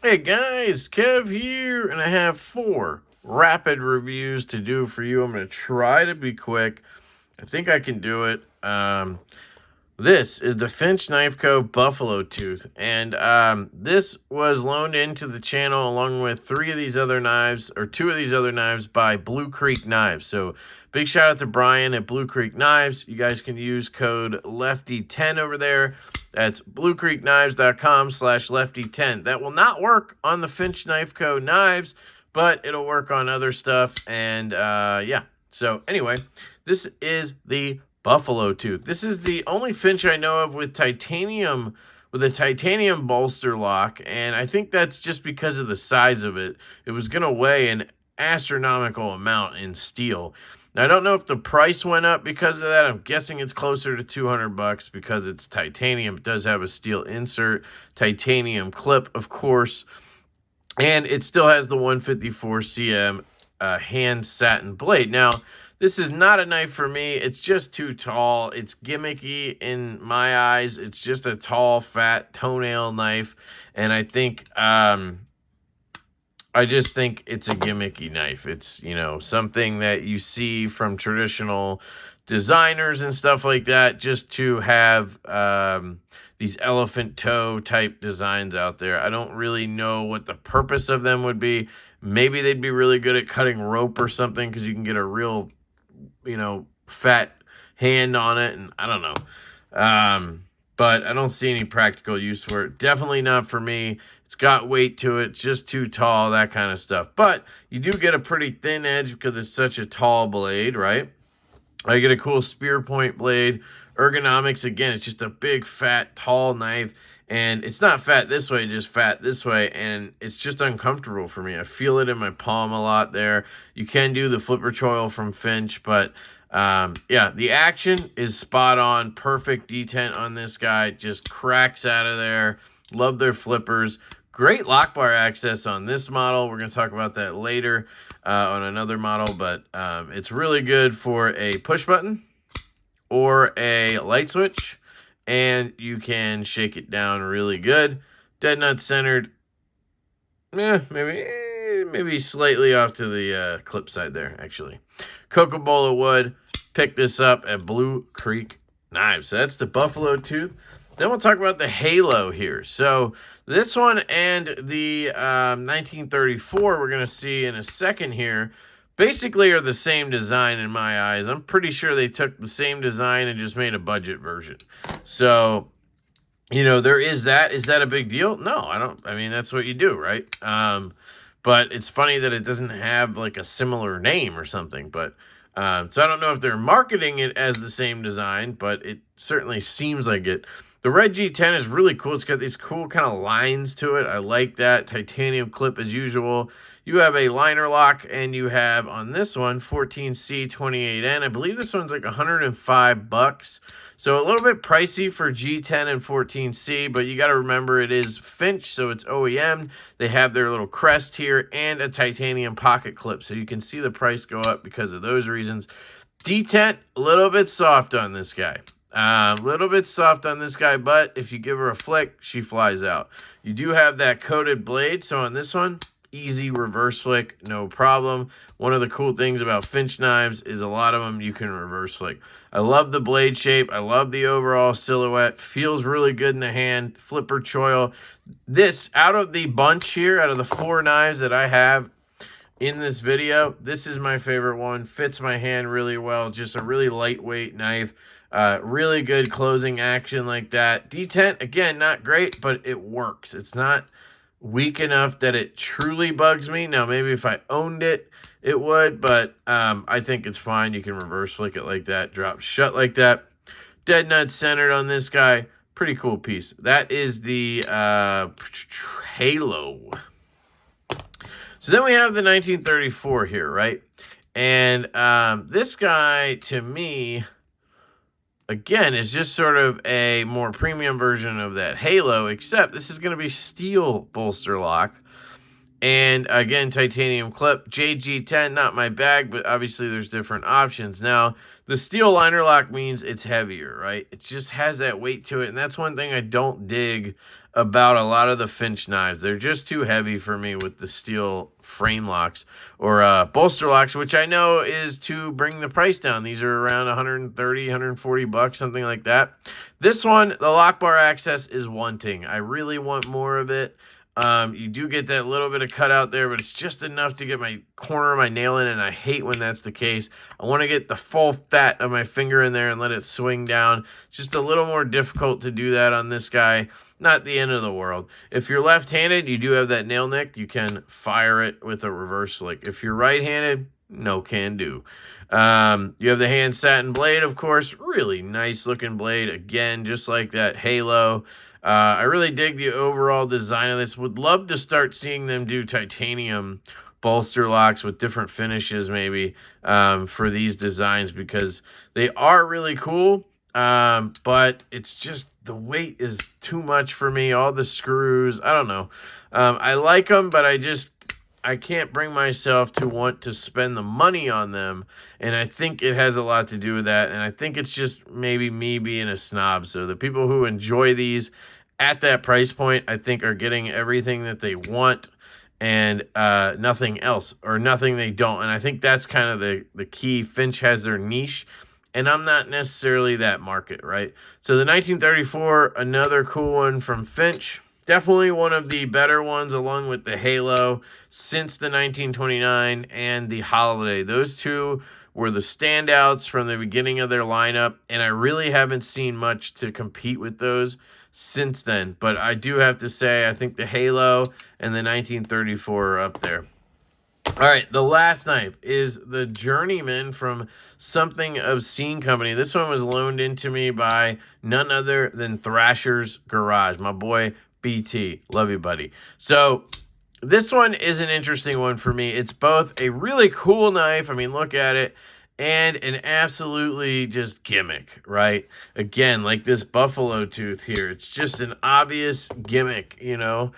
Hey guys, Kev here, and I have 4 rapid reviews to do for you. I'm going to try to be quick. I think I can do it. This is the Finch Knife Co. Buffalo Tooth, and this was loaned into the channel along with 2 of these other knives by Blue Creek Knives. So big shout out to Brian at Blue Creek Knives. You guys can use code LeftyEDC over there. That's bluecreekknives.com/lefty10. That will not work on the Finch Knife Co. knives, but it'll work on other stuff. And yeah. So anyway, this is the Buffalo Tooth. This is the only Finch I know of with a titanium bolster lock, and I think that's just because of the size of it. It was going to weigh an astronomical amount in steel. Now, I don't know if the price went up because of that. I'm guessing it's closer to $200 because it's titanium. It does have a steel insert, titanium clip, of course, and it still has the 154 cm hand satin blade. Now, this is not a knife for me. It's just too tall. It's gimmicky in my eyes. It's just a tall, fat toenail knife, and I just think it's a gimmicky knife. It's, something that you see from traditional designers and stuff like that, just to have these elephant toe type designs out there. I don't really know what the purpose of them would be. Maybe they'd be really good at cutting rope or something, because you can get a real, fat hand on it, and I don't know. But I don't see any practical use for it. Definitely not for me. It's got weight to it. It's just too tall, that kind of stuff. But you do get a pretty thin edge because it's such a tall blade, right? I get a cool spear point blade. Ergonomics, again, it's just a big, fat, tall knife. And it's not fat this way, just fat this way. And it's just uncomfortable for me. I feel it in my palm a lot there. You can do the flipper choil from Finch, but yeah, the action is spot on. Perfect detent on this guy. Just cracks out of there. Love their flippers. Great lock bar access on this model. We're going to talk about that later on another model, but it's really good for a push button or a light switch, and you can shake it down really good. Dead nut centered. Maybe slightly off to the clip side there, actually. Coca-Cola wood. Pick this up at Blue Creek Knives. So that's the Buffalo Tooth. Then we'll talk about the Halo here. So this one and the 1934 we're going to see in a second here basically are the same design in my eyes. I'm pretty sure they took the same design and just made a budget version. So, there is that. Is that a big deal? No, I don't. I mean, that's what you do, right? But it's funny that it doesn't have like a similar name or something. But so I don't know if they're marketing it as the same design, but it certainly seems like it. The red G10 is really cool. It's got these cool kind of lines to it. I like that. Titanium clip as usual. You have a liner lock, and you have on this one 14C28N. I believe this one's like $105. So a little bit pricey for G10 and 14C, but you got to remember it is Finch, so it's OEM. They have their little crest here and a titanium pocket clip, so you can see the price go up because of those reasons. Detent, a little bit soft on this guy. A little bit soft on this guy, but if you give her a flick, she flies out. You do have that coated blade, so on this one, easy reverse flick, no problem. One of the cool things about Finch knives is a lot of them you can reverse flick. I love the blade shape. I love the overall silhouette. Feels really good in the hand. Flipper choil. This, out of the bunch here, out of the 4 knives that I have in this video, this is my favorite one. Fits my hand really well. Just a really lightweight knife. Really good closing action like that. Detent, again, not great, but it works. It's not weak enough that it truly bugs me. Now, maybe if I owned it, it would, but I think it's fine. You can reverse flick it like that, drop shut like that. Dead nut centered on this guy. Pretty cool piece. That is the Halo. So then we have the 1934 here, right? And this guy, to me, again, is just sort of a more premium version of that Halo, except this is going to be steel bolster lock. And again, titanium clip, JG10, not my bag, but obviously there's different options. Now, the steel liner lock means it's heavier, right? It just has that weight to it, and that's one thing I don't dig about a lot of the Finch knives. They're just too heavy for me with the steel frame locks or bolster locks, which I know is to bring the price down. These are around 130, 140 bucks, something like that. This one, the lock bar access is wanting. I really want more of it. You do get that little bit of cutout there, but it's just enough to get my corner of my nail in, and I hate when that's the case. I want to get the full fat of my finger in there and let it swing down. Just a little more difficult to do that on this guy. Not the end of the world. If you're left-handed, you do have that nail nick. You can fire it with a reverse flick. If you're right-handed, no can do. You have the hand satin blade, of course. Really nice looking blade. Again, just like that Halo. I really dig the overall design of this. Would love to start seeing them do titanium bolster locks with different finishes maybe for these designs, because they are really cool. But it's just the weight is too much for me. All the screws, I don't know. I like them, but I can't bring myself to want to spend the money on them, and I think it has a lot to do with that, and I think it's just maybe me being a snob. So the people who enjoy these at that price point, I think, are getting everything that they want and nothing else, or nothing they don't, and I think that's kind of the key. Finch has their niche, and I'm not necessarily that market, right? So the 1934, another cool one from Finch. Definitely one of the better ones, along with the Halo, since the 1929 and the Holiday. Those two were the standouts from the beginning of their lineup, and I really haven't seen much to compete with those since then. But I do have to say, I think the Halo and the 1934 are up there. All right, the last knife is the Journeyman from Something Obscene Company. This one was loaned into me by none other than Thrasher's Garage, my boy BT. Love you, buddy. So this one is an interesting one for me. It's both a really cool knife, I mean, look at it, and an absolutely just gimmick, right? Again, like this buffalo tooth here. It's just an obvious gimmick, you know?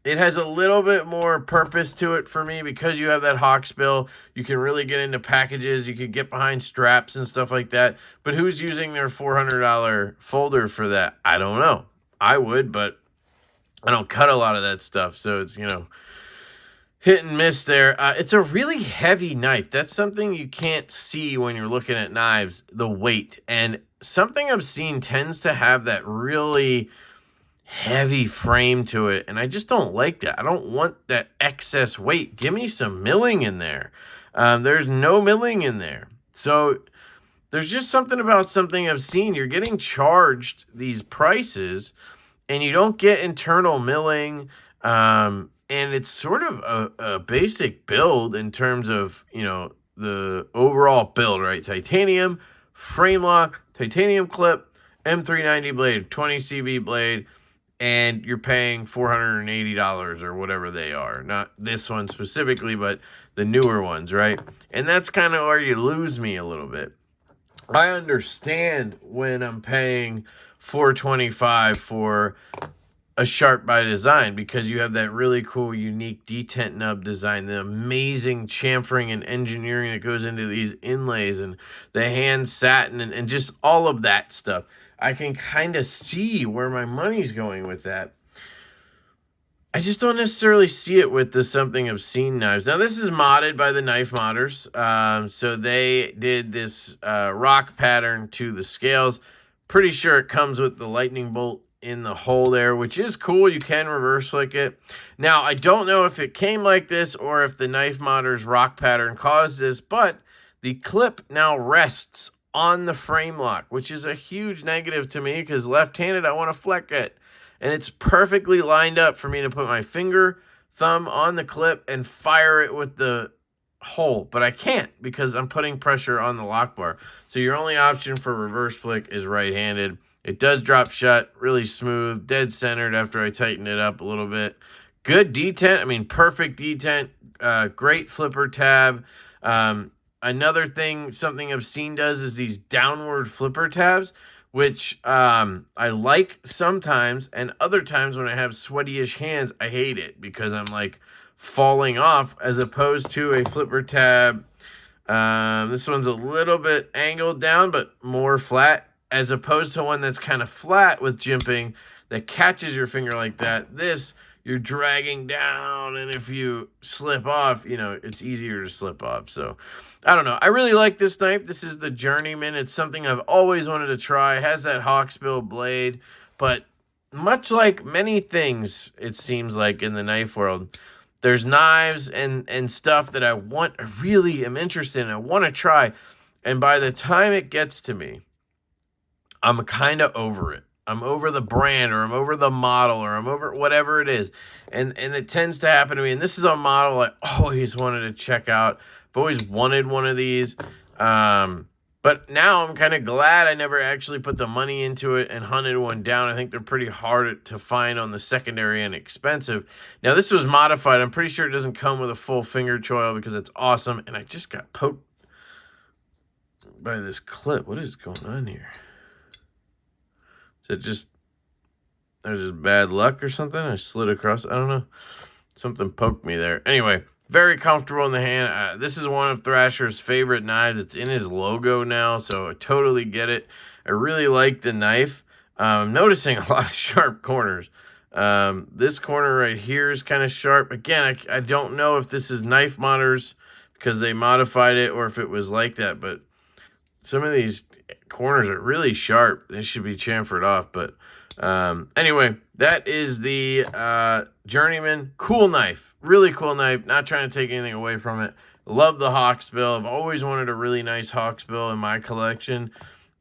It has a little bit more purpose to it for me because you have that hawksbill. You can really get into packages. You could get behind straps and stuff like that. But who's using their $400 folder for that? I don't know. I would, but I don't cut a lot of that stuff. So it's, you know, hit and miss there. It's a really heavy knife. That's something you can't see when you're looking at knives, the weight. And Something Obscene tends to have that really heavy frame to it, and I just don't like that. I don't want that excess weight. Give me some milling in there. There's no milling in there. So there's just something about Something Obscene. You're getting charged these prices, and you don't get internal milling, and it's sort of a basic build in terms of, you know, the overall build, right? Titanium, frame lock, titanium clip, M390 blade, 20 CV blade, and you're paying $480 or whatever they are. Not this one specifically, but the newer ones, right? And that's kind of where you lose me a little bit. I understand when I'm paying $425 for a Sharp by Design, because you have that really cool, unique detent nub design, the amazing chamfering and engineering that goes into these inlays, and the hand satin, and just all of that stuff. I can kind of see where my money's going with that. I just don't necessarily see it with the Something Obscene knives. Now, this is modded by the Knife Modders. So they did this rock pattern to the scales. Pretty sure it comes with the lightning bolt in the hole there, which is cool. You can reverse flick it. Now, I don't know if it came like this or if the Knife Modders rock pattern caused this, but the clip now rests on the frame lock, which is a huge negative to me because left-handed, I want to fleck it. And it's perfectly lined up for me to put my finger, thumb on the clip and fire it with the hole. But I can't because I'm putting pressure on the lock bar. So your only option for reverse flick is right-handed. It does drop shut, really smooth, dead centered after I tighten it up a little bit. Good detent, I mean, perfect detent, great flipper tab. Another thing Something Obscene does is these downward flipper tabs, which I like sometimes, and other times when I have sweaty-ish hands, I hate it because I'm like falling off, as opposed to a flipper tab. This one's a little bit angled down, but more flat, as opposed to one that's kind of flat with jimping that catches your finger like that. This, you're dragging down, and if you slip off, you know, it's easier to slip off. So, I don't know. I really like this knife. This is the Journeyman. It's something I've always wanted to try. It has that hawksbill blade, but much like many things, it seems like in the knife world, there's knives and stuff that I really am interested in. I want to try. And by the time it gets to me, I'm kind of over it. I'm over the brand, or I'm over the model, or I'm over whatever it is. And it tends to happen to me. And this is a model I always wanted to check out. I've always wanted one of these. But now I'm kind of glad I never actually put the money into it and hunted one down. I think they're pretty hard to find on the secondary and expensive. Now, this was modified. I'm pretty sure it doesn't come with a full finger choil because it's awesome. And I just got poked by this clip. What is going on here? Is it just, there's just bad luck or something? I slid across. I don't know. Something poked me there. Anyway, very comfortable in the hand. This is one of Thrasher's favorite knives. It's in his logo now, so I totally get it. I really like the knife. I'm noticing a lot of sharp corners. This corner right here is kind of sharp. Again, I don't know if this is Knife Modders because they modified it, or if it was like that, but some of these corners are really sharp. They should be chamfered off. But anyway, that is the Journeyman. Cool knife. Really cool knife. Not trying to take anything away from it. Love the hawksbill. I've always wanted a really nice hawksbill in my collection.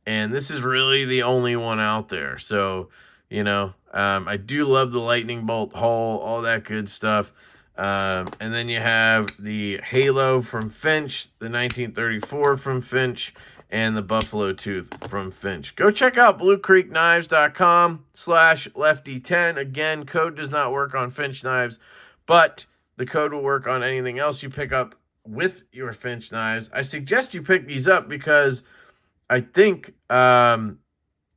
And this is really the only one out there. So, you know, I do love the lightning bolt hole, all that good stuff. And then you have the Halo from Finch, the 1934 from Finch, and the Buffalo Tooth from Finch. Go check out bluecreekknives.com/lefty10. Again, code does not work on Finch knives, but the code will work on anything else you pick up with your Finch knives. I suggest you pick these up because I think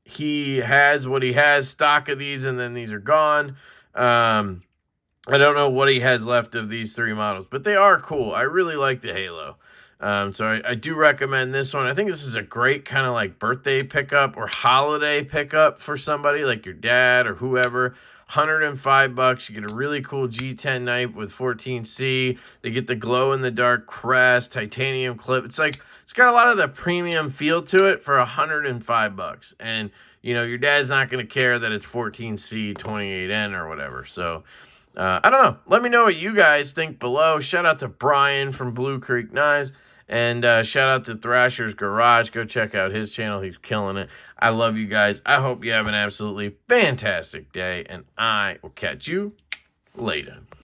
he has what he has, stock of these, and then these are gone. I don't know what he has left of these three models, but they are cool. I really like the Halo. So I do recommend this one. I think this is a great kind of like birthday pickup or holiday pickup for somebody like your dad or whoever. $105. You get a really cool G10 knife with 14C. They get the glow-in-the-dark crest, titanium clip. It's like, it's got a lot of the premium feel to it for $105. And, you know, your dad's not going to care that it's 14C 28N or whatever. So, I don't know. Let me know what you guys think below. Shout out to Brian from Blue Creek Knives. And shout out to Thrasher's Garage. Go check out his channel. He's killing it. I love you guys. I hope you have an absolutely fantastic day. And I will catch you later.